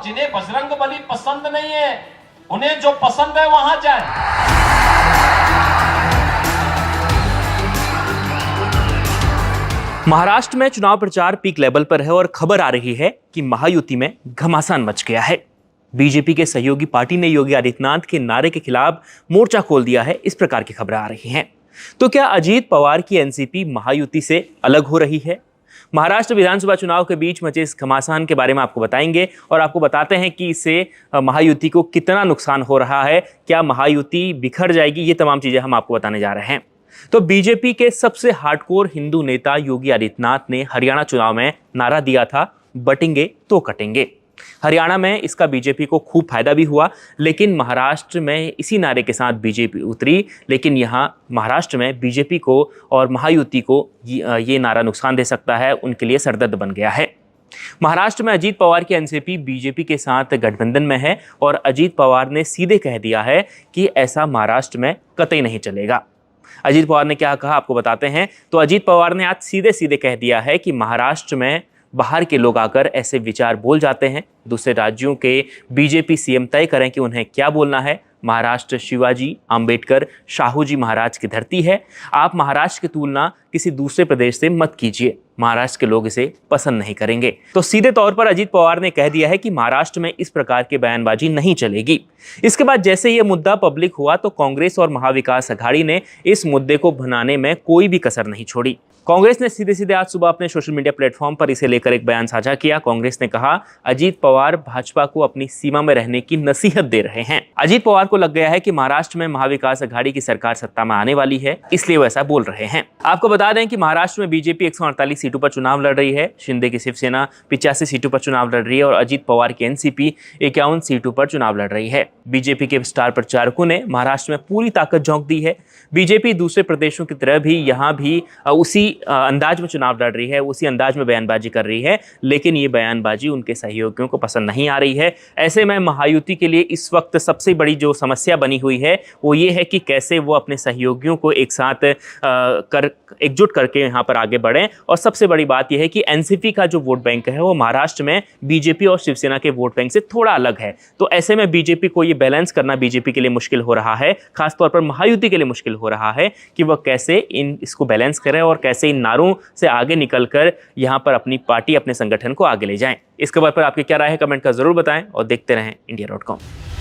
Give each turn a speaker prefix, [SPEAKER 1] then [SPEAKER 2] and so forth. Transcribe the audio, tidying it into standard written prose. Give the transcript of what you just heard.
[SPEAKER 1] जिन्हें बजरंगबली पसंद नहीं है, उन्हें जो पसंद है वहां जाए।
[SPEAKER 2] महाराष्ट्र में चुनाव प्रचार पीक लेवल पर है और खबर आ रही है कि महायुति में घमासान मच गया है। बीजेपी के सहयोगी पार्टी ने योगी आदित्यनाथ के नारे के खिलाफ मोर्चा खोल दिया है, इस प्रकार की खबरें आ रही हैं। तो क्या अजीत पवार की एनसीपी महायुति से अलग हो रही है? महाराष्ट्र विधानसभा चुनाव के बीच मचे इस घमासान के बारे में आपको बताएंगे और आपको बताते हैं कि इससे महायुति को कितना नुकसान हो रहा है, क्या महायुति बिखर जाएगी, ये तमाम चीजें हम आपको बताने जा रहे हैं। तो बीजेपी के सबसे हार्डकोर हिंदू नेता योगी आदित्यनाथ ने हरियाणा चुनाव में नारा दिया था, बटेंगे तो कटेंगे। हरियाणा में इसका बीजेपी को खूब फायदा भी हुआ, लेकिन महाराष्ट्र में इसी नारे के साथ बीजेपी उतरी, लेकिन यहाँ महाराष्ट्र में बीजेपी को और महायुति को ये नारा नुकसान दे सकता है, उनके लिए सरदर्द बन गया है। महाराष्ट्र में अजीत पवार की एनसीपी बीजेपी के साथ गठबंधन में है और अजीत पवार ने सीधे कह दिया है कि ऐसा महाराष्ट्र में कतई नहीं चलेगा। अजीत पवार ने क्या कहा आपको बताते हैं। तो अजीत पवार ने आज सीधे सीधे कह दिया है कि महाराष्ट्र में बाहर के लोग आकर ऐसे विचार बोल जाते हैं, दूसरे राज्यों के बीजेपी सीएम तय करें कि उन्हें क्या बोलना है। महाराष्ट्र शिवाजी, अंबेडकर, शाहू जी महाराज की धरती है। आप महाराष्ट्र की तुलना किसी दूसरे प्रदेश से मत कीजिए, महाराष्ट्र के लोग इसे पसंद नहीं करेंगे। तो सीधे तौर पर अजीत पवार ने कह दिया है कि महाराष्ट्र में इस प्रकार की बयानबाजी नहीं चलेगी। इसके बाद जैसे ये मुद्दा पब्लिक हुआ तो कांग्रेस और महाविकास अघाड़ी ने इस मुद्दे को भुनाने में कोई भी कसर नहीं छोड़ी। कांग्रेस ने सीधे सीधे आज सुबह अपने सोशल मीडिया प्लेटफॉर्म पर इसे लेकर एक बयान साझा किया। कांग्रेस ने कहा, अजीत पवार भाजपा को अपनी सीमा में रहने की नसीहत दे रहे हैं। अजीत पवार को लग गया है कि महाराष्ट्र में महाविकास अघाड़ी की सरकार सत्ता में आने वाली है, इसलिए वो ऐसा बोल रहे हैं। आपको बता दें कि महाराष्ट्र में बीजेपी 148 सीटों पर चुनाव लड़ रही है, शिंदे की शिवसेना 85 सीटों पर चुनाव लड़ रही है और अजीत पवार की एनसीपी 51 सीटों पर चुनाव लड़ रही है। बीजेपी के स्टार प्रचारकों ने महाराष्ट्र में पूरी ताकत झोंक दी है। बीजेपी दूसरे प्रदेशों की तरह भी यहाँ भी उसी अंदाज में चुनाव लड़ रही है, उसी अंदाज में बयानबाजी कर रही है, लेकिन ये बयानबाजी उनके सहयोगियों को पसंद नहीं आ रही है। ऐसे में महायुति के लिए इस वक्त सबसे बड़ी जो समस्या बनी हुई है वो ये है कि कैसे वो अपने सहयोगियों को एक साथ एकजुट करके यहाँ पर आगे बढ़ें। और सबसे बड़ी बात यह है कि एनसीपी का जो वोट बैंक है वो महाराष्ट्र में बीजेपी और शिवसेना के वोट बैंक से थोड़ा अलग है। तो ऐसे में बीजेपी को ये बैलेंस करना बीजेपी के लिए मुश्किल हो रहा है, खासतौर पर महायुति के लिए मुश्किल हो रहा है कि वह कैसे इसको बैलेंस करें और कैसे इन नारों से आगे निकलकर यहाँ पर अपनी पार्टी, अपने संगठन को आगे ले जाएं। इस खबर पर आपकी क्या राय है, कमेंट कर जरूर बताएं और देखते रहें इंडिया.com।